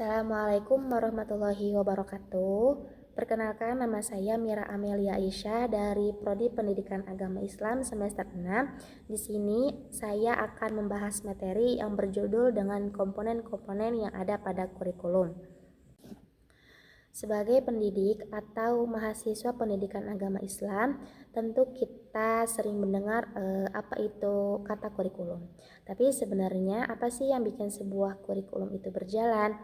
Assalamualaikum warahmatullahi wabarakatuh. Perkenalkan, nama saya Mira Amelia Aisyah dari Prodi Pendidikan Agama Islam semester 6. Di sini saya akan membahas materi yang berjudul dengan komponen-komponen yang ada pada kurikulum. Sebagai pendidik atau mahasiswa pendidikan agama Islam, tentu kita sering mendengar apa itu kata kurikulum. Tapi sebenarnya apa sih yang bikin sebuah kurikulum itu berjalan?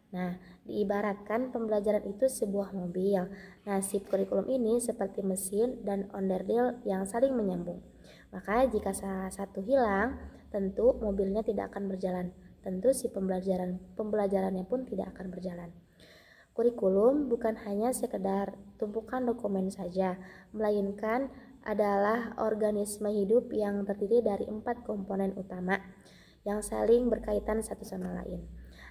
Nah, diibaratkan pembelajaran itu sebuah mobil. Nasib kurikulum ini seperti mesin dan onderdil yang saling menyambung. Maka jika salah satu hilang, tentu mobilnya tidak akan berjalan. Tentu si pembelajarannya pun tidak akan berjalan. Kurikulum bukan hanya sekedar tumpukan dokumen saja, melainkan adalah organisme hidup yang terdiri dari 4 komponen utama yang saling berkaitan satu sama lain.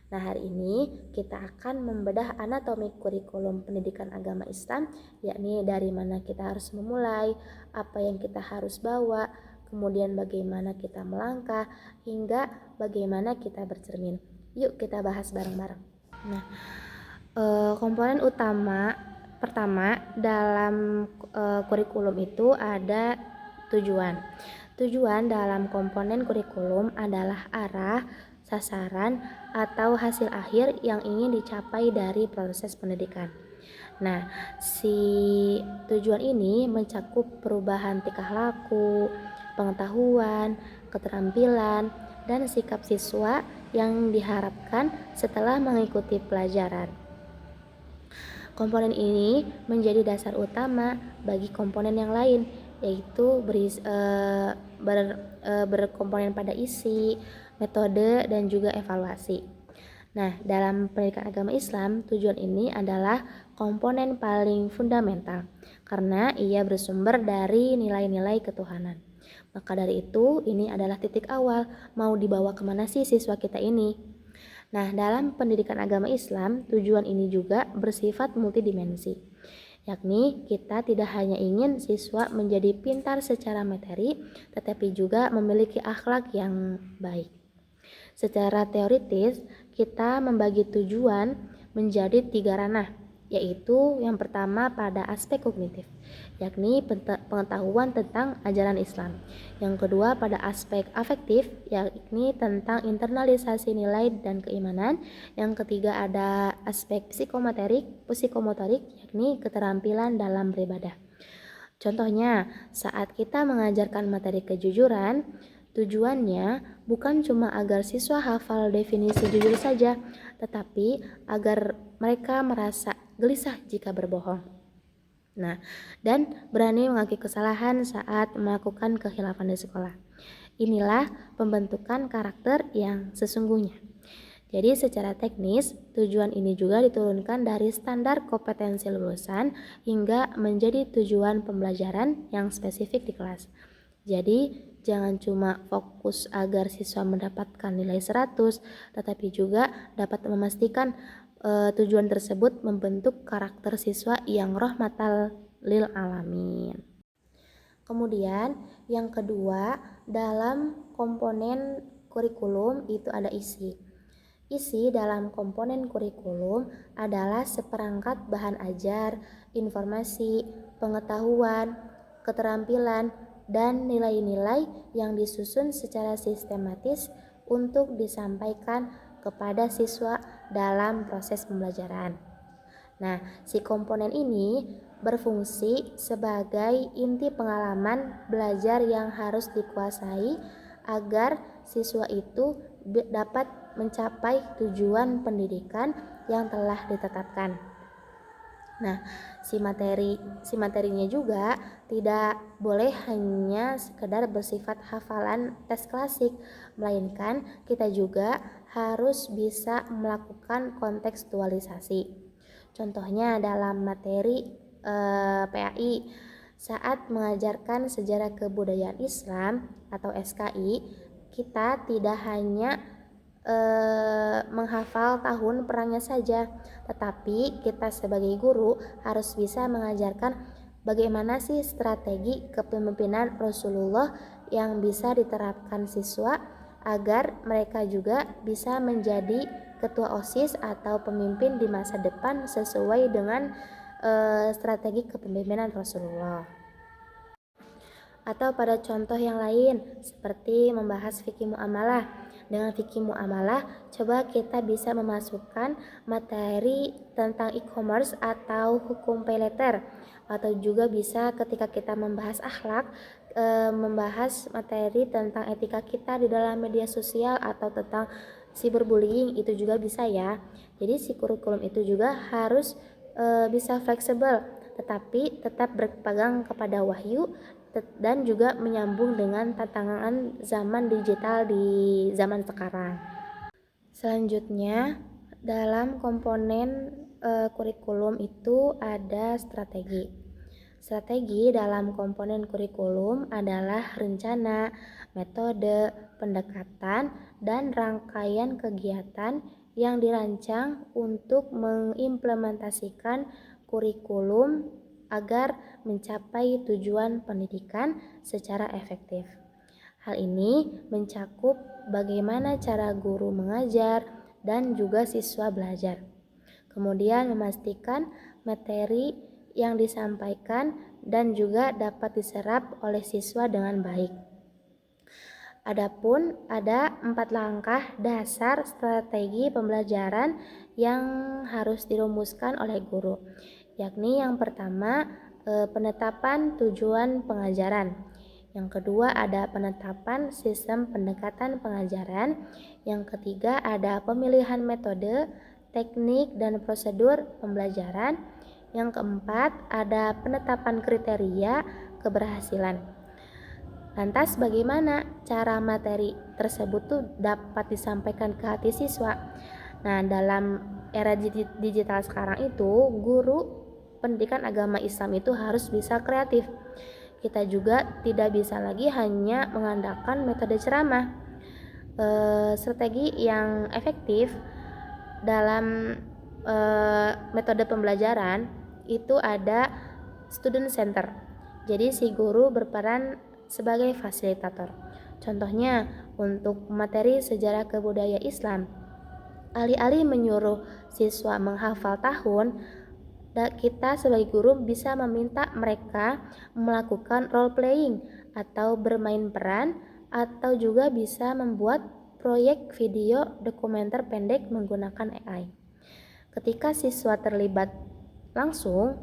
Nah, hari ini kita akan membedah anatomi kurikulum pendidikan agama Islam, yakni dari mana kita harus memulai, apa yang kita harus bawa, kemudian bagaimana kita melangkah, hingga bagaimana kita bercermin. Yuk kita bahas bareng-bareng. Nah, komponen utama pertama dalam kurikulum itu ada tujuan. Tujuan dalam komponen kurikulum adalah arah, sasaran, atau hasil akhir yang ingin dicapai dari proses pendidikan. Nah, si tujuan ini mencakup perubahan tingkah laku, pengetahuan, keterampilan, dan sikap siswa yang diharapkan setelah mengikuti pelajaran. Komponen ini menjadi dasar utama bagi komponen yang lain, yaitu berkomponen pada isi, metode, dan juga evaluasi. Nah, dalam pendidikan agama Islam, tujuan ini adalah komponen paling fundamental karena ia bersumber dari nilai-nilai ketuhanan. Maka dari itu, ini adalah titik awal mau dibawa kemana sih siswa kita ini. Nah, dalam pendidikan agama Islam, tujuan ini juga bersifat multidimensi, yakni kita tidak hanya ingin siswa menjadi pintar secara materi, tetapi juga memiliki akhlak yang baik. Secara teoritis, kita membagi tujuan menjadi 3 ranah, yaitu yang pertama pada aspek kognitif, yakni pengetahuan tentang ajaran Islam. Yang kedua pada aspek afektif, yakni tentang internalisasi nilai dan keimanan. Yang ketiga ada aspek psikomotorik, yakni keterampilan dalam beribadah. Contohnya, saat kita mengajarkan materi kejujuran, tujuannya bukan cuma agar siswa hafal definisi jujur saja, tetapi agar mereka merasa gelisah jika berbohong. Nah, dan berani mengakui kesalahan saat melakukan kehilafan di sekolah. Inilah pembentukan karakter yang sesungguhnya. Jadi secara teknis, tujuan ini juga diturunkan dari standar kompetensi lulusan hingga menjadi tujuan pembelajaran yang spesifik di kelas. Jadi, jangan cuma fokus agar siswa mendapatkan nilai 100, tetapi juga dapat memastikan tujuan tersebut membentuk karakter siswa yang rahmatal lil alamin. Kemudian, yang kedua, dalam komponen kurikulum itu ada isi. Isi dalam komponen kurikulum adalah seperangkat bahan ajar, informasi, pengetahuan, keterampilan, dan nilai-nilai yang disusun secara sistematis untuk disampaikan kepada siswa dalam proses pembelajaran. Nah, si komponen ini berfungsi sebagai inti pengalaman belajar yang harus dikuasai agar siswa itu dapat mencapai tujuan pendidikan yang telah ditetapkan. Nah, si materinya juga tidak boleh hanya sekedar bersifat hafalan tes klasik, melainkan kita juga harus bisa melakukan kontekstualisasi. Contohnya dalam materi PAI saat mengajarkan sejarah kebudayaan Islam atau SKI, kita tidak hanya menghafal tahun perangnya saja, tetapi kita sebagai guru harus bisa mengajarkan bagaimana sih strategi kepemimpinan Rasulullah yang bisa diterapkan siswa agar mereka juga bisa menjadi ketua OSIS atau pemimpin di masa depan sesuai dengan strategi kepemimpinan Rasulullah. Atau pada contoh yang lain seperti membahas fikih muamalah. Dengan fikih muamalah, coba kita bisa memasukkan materi tentang e-commerce atau hukum pay letter, atau juga bisa ketika kita membahas akhlak, membahas materi tentang etika kita di dalam media sosial atau tentang cyberbullying, itu juga bisa ya. Jadi si kurikulum itu juga harus bisa fleksibel, tetapi tetap berpegang kepada wahyu dan juga menyambung dengan tantangan zaman digital di zaman sekarang. Selanjutnya, dalam komponen kurikulum itu ada strategi. Strategi dalam komponen kurikulum adalah rencana, metode, pendekatan, dan rangkaian kegiatan yang dirancang untuk mengimplementasikan kurikulum agar mencapai tujuan pendidikan secara efektif. Hal ini mencakup bagaimana cara guru mengajar dan juga siswa belajar. Kemudian memastikan materi yang disampaikan dan juga dapat diserap oleh siswa dengan baik. Adapun ada 4 langkah dasar strategi pembelajaran yang harus dirumuskan oleh guru, yakni yang pertama penetapan tujuan pengajaran. Yang kedua ada penetapan sistem pendekatan pengajaran. Yang ketiga ada pemilihan metode, teknik, dan prosedur pembelajaran. Yang keempat ada penetapan kriteria keberhasilan. Lantas bagaimana cara materi tersebut tuh dapat disampaikan ke hati siswa? Nah, dalam era digital sekarang itu, guru pendidikan agama Islam itu harus bisa kreatif. Kita juga tidak bisa lagi hanya mengandalkan metode ceramah. Strategi yang efektif dalam metode pembelajaran itu ada student center. Jadi si guru berperan sebagai fasilitator. Contohnya untuk materi sejarah kebudayaan Islam, alih-alih menyuruh siswa menghafal tahun, kita sebagai guru bisa meminta mereka melakukan role playing atau bermain peran, atau juga bisa membuat proyek video dokumenter pendek menggunakan AI. Ketika siswa terlibat langsung,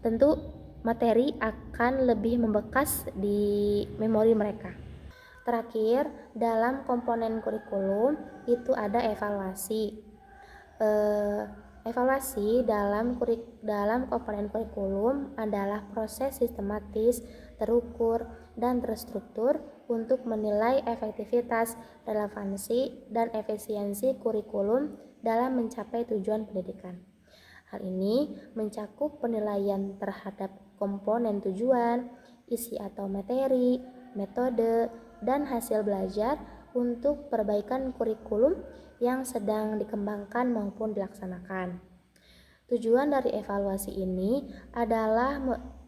tentu materi akan lebih membekas di memori mereka. Terakhir, dalam komponen kurikulum itu ada evaluasi. Evaluasi dalam komponen kurikulum adalah proses sistematis, terukur, dan terstruktur untuk menilai efektivitas, relevansi, dan efisiensi kurikulum dalam mencapai tujuan pendidikan. Hal ini mencakup penilaian terhadap komponen tujuan, isi atau materi, metode, dan hasil belajar untuk perbaikan kurikulum yang sedang dikembangkan maupun dilaksanakan. Tujuan dari evaluasi ini adalah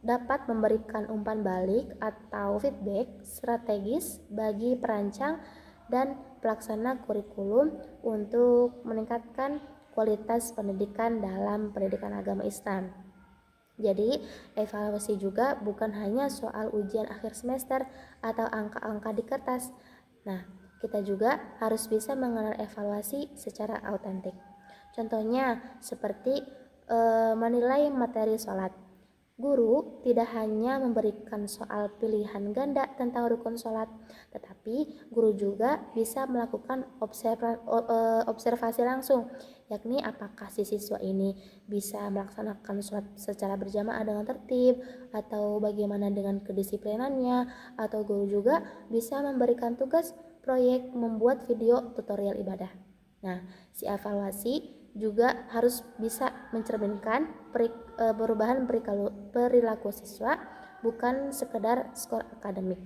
dapat memberikan umpan balik atau feedback strategis bagi perancang dan pelaksana kurikulum untuk meningkatkan kualitas pendidikan dalam pendidikan agama Islam. Jadi, evaluasi juga bukan hanya soal ujian akhir semester atau angka-angka di kertas. Nah, kita juga harus bisa mengenal evaluasi secara autentik. Contohnya seperti menilai materi sholat. Guru tidak hanya memberikan soal pilihan ganda tentang rukun sholat, tetapi guru juga bisa melakukan observasi langsung, yakni apakah si siswa ini bisa melaksanakan sholat secara berjamaah dengan tertib, atau bagaimana dengan kedisiplinannya, atau guru juga bisa memberikan tugas proyek membuat video tutorial ibadah. Nah, si evaluasi juga harus bisa mencerminkan perubahan perilaku siswa, bukan sekedar skor akademik.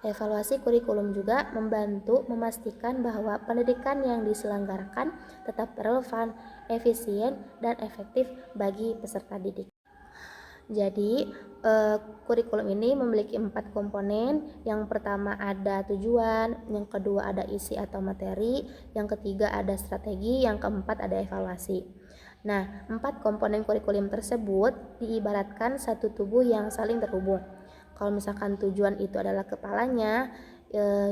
Evaluasi kurikulum juga membantu memastikan bahwa pendidikan yang diselenggarakan tetap relevan, efisien, dan efektif bagi peserta didik. Jadi kurikulum ini memiliki 4 komponen. Yang pertama ada tujuan, yang kedua ada isi atau materi, yang ketiga ada strategi, yang keempat ada evaluasi. Nah, 4 komponen kurikulum tersebut diibaratkan satu tubuh yang saling terhubung. Kalau misalkan tujuan itu adalah kepalanya,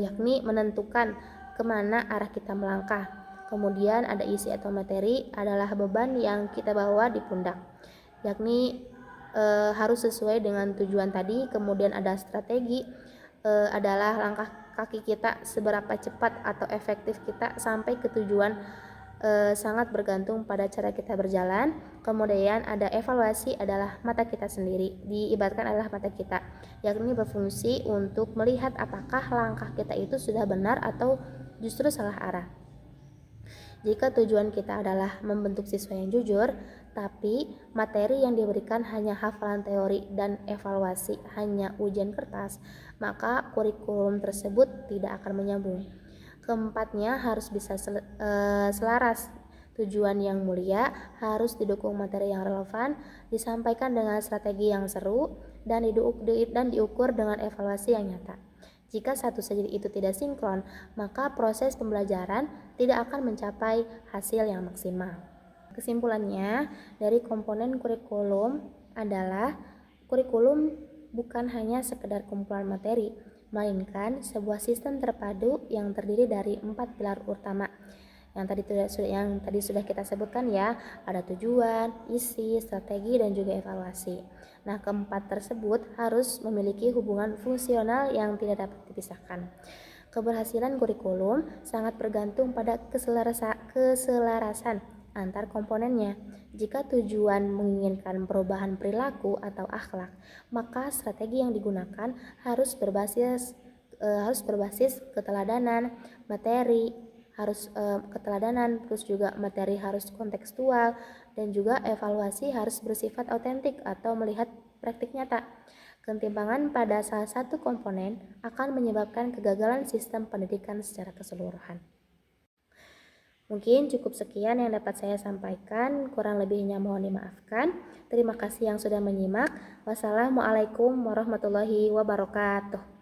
yakni menentukan kemana arah kita melangkah. Kemudian ada isi atau materi adalah beban yang kita bawa di pundak, yakni harus sesuai dengan tujuan tadi. Kemudian ada strategi, adalah langkah kaki kita seberapa cepat atau efektif kita sampai ke tujuan, sangat bergantung pada cara kita berjalan. Kemudian ada evaluasi adalah mata kita sendiri, diibaratkan adalah mata kita, yakni berfungsi untuk melihat apakah langkah kita itu sudah benar atau justru salah arah. Jika tujuan kita adalah membentuk siswa yang jujur, tapi materi yang diberikan hanya hafalan teori dan evaluasi hanya ujian kertas, maka kurikulum tersebut tidak akan menyambung. Keempatnya harus bisa selaras. Tujuan yang mulia harus didukung materi yang relevan, disampaikan dengan strategi yang seru, dan diukur dengan evaluasi yang nyata. Jika satu saja itu tidak sinkron, maka proses pembelajaran tidak akan mencapai hasil yang maksimal. Kesimpulannya, dari komponen kurikulum adalah kurikulum bukan hanya sekedar kumpulan materi, melainkan sebuah sistem terpadu yang terdiri dari 4 pilar utama. Yang tadi sudah kita sebutkan ya, ada tujuan, isi, strategi, dan juga evaluasi. Nah, keempat tersebut harus memiliki hubungan fungsional yang tidak dapat dipisahkan. Keberhasilan kurikulum sangat bergantung pada keselarasan antar komponennya. Jika tujuan menginginkan perubahan perilaku atau akhlak, maka strategi yang digunakan harus berbasis keteladanan, terus juga materi harus kontekstual, dan juga evaluasi harus bersifat autentik atau melihat praktik nyata. Ketimpangan pada salah satu komponen akan menyebabkan kegagalan sistem pendidikan secara keseluruhan. Mungkin cukup sekian yang dapat saya sampaikan, kurang lebihnya mohon dimaafkan. Terima kasih yang sudah menyimak. Wassalamualaikum warahmatullahi wabarakatuh.